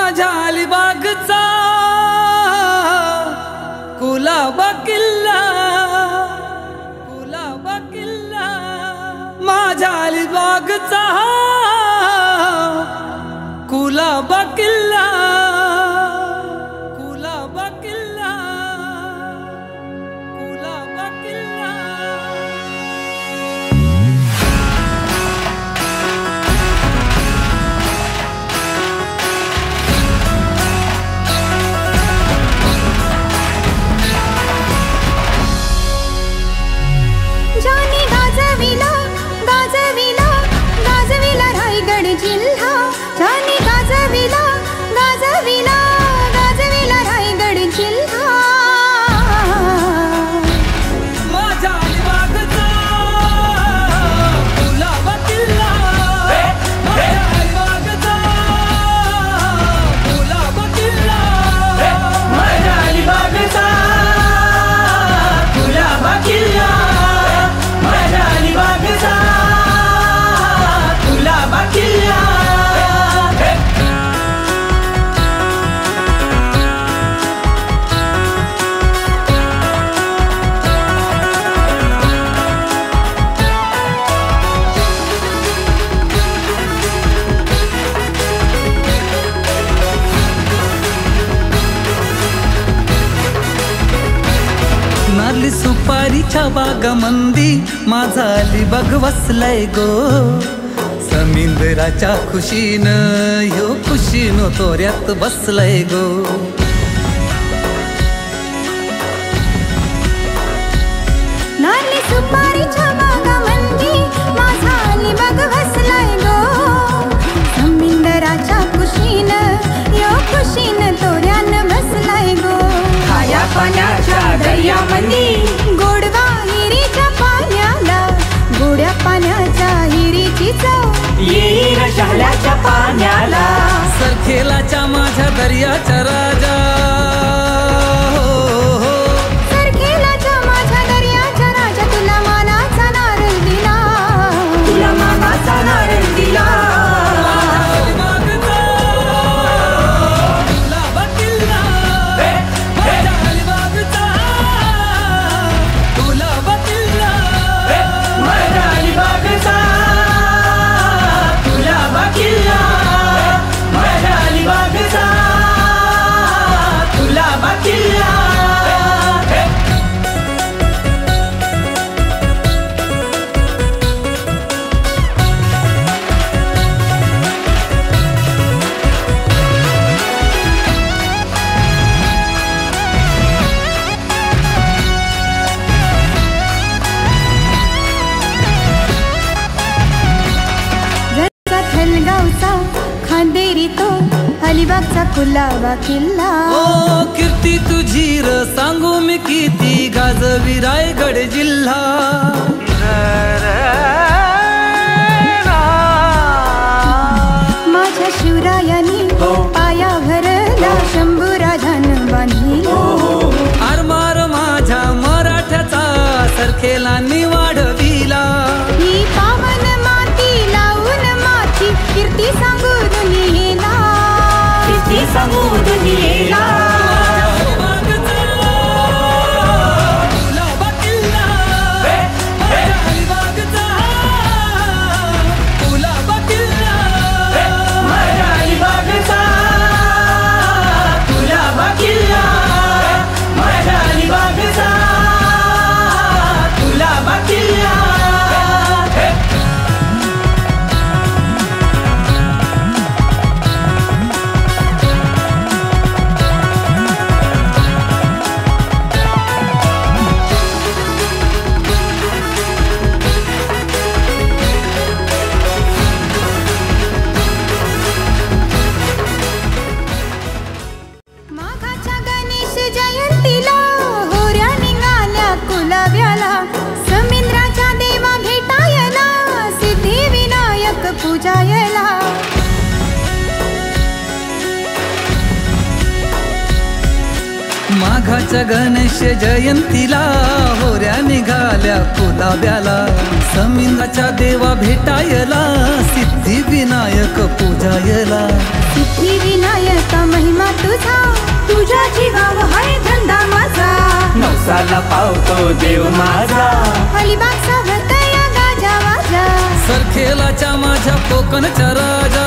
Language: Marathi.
माझ्या अलिबागचा कुलाबा किल्ला, कुलाबा किल्ला, माझ्या अलिबागचा कुलाबा किल्ला, कुलाबा किल्ला, कुलाबा किल्ला। जानी गाजविला गाजविला गाजविला रायगड जिल्हा, जानी गाजविला गाजविला गाजविला रायगड जिल्हा। माझ्या अलिबागचा कुलाबा किल्ला, माझ्या अलिबागचा कुलाबा किल्ला, माझ्या अलिबागचा कुलाबा किल्ला, माझ्या अलिबागचा कुलाबा किल्ला। नारली सुपारीच्या बागामंदी माझा अलिबाग वसलाय गो, समुद्राच्या खुशीनं ह्यो खुशीनो तोऱ्यात बसलाय गो। नारली सुपारीच्या बागामंदी माझा अलिबाग वसलाय गो, समुद्राच्या खुशीनं यो खुशीनं तोऱ्यानं बसलाय गो। खाया पाण्याच्या दर्यामंदी गोडवा हिरीच्या पाण्याला, गोड्या पाण्याच्या हिरीची चव येईन शहाल्याच्या पाण्याला। सरखेलाच्या माझ्या दर्याच्या राजा, सरखेलाच्या माझ्या दर्याच्या राजा, तुला मानाचा नारळ दिला, तुला मानाचा नारळ दिला। कुलाबा किल्ला, माझ्या अलिबागचा कुलाबा किल्ला, माझ्या अलिबागचा कुलाबा किल्ला, माझ्या अलिबागचा कुलाबा किल्ला। जरचा थलगावचा खांदेरी तो अलिबागचा कुलाबा किल्ला। ओ कीर्ती तुझी र सांगू मी किती गाजवी रायगड जिल्हा। माझ्या शिवरायानी पाया भरला, शंभूराजानं बांधिला। आरमार माझ्या मराठ्याचा सरखेला वाढविला। ही पावन माती लावून माती कीर्ती सांगू दुनियेला, कीर्ती सांगू दुनियेला। कुलाबा किल्ला, माझ्या अलिबागचा कुलाबा किल्ला, माझ्या अलिबागचा कुलाबा किल्ला, माझ्या अलिबागचा कुलाबा किल्ला। माघाच्या गणेश जयंतीला होऱ्या निघाल्या कुलाब्याला, समुद्राच्या देवा भेटायला, सिद्धिविनायक पूजायला। माघाच्या गणेश जयंतीला होऱ्या निघाल्या कुलाब्याला, समुद्राच्या देवा भेटायला, सिद्धिविनायक पूजायला। सिद्धिविनायक महिमा तुझा, तुझ्या जीवाव हाय धंदा माझा. नवसाला पावतो देव माझा, अलिबाग सावतया गाजा वाजा. सरखेलाच्या माझ्या कोकणच्या राजा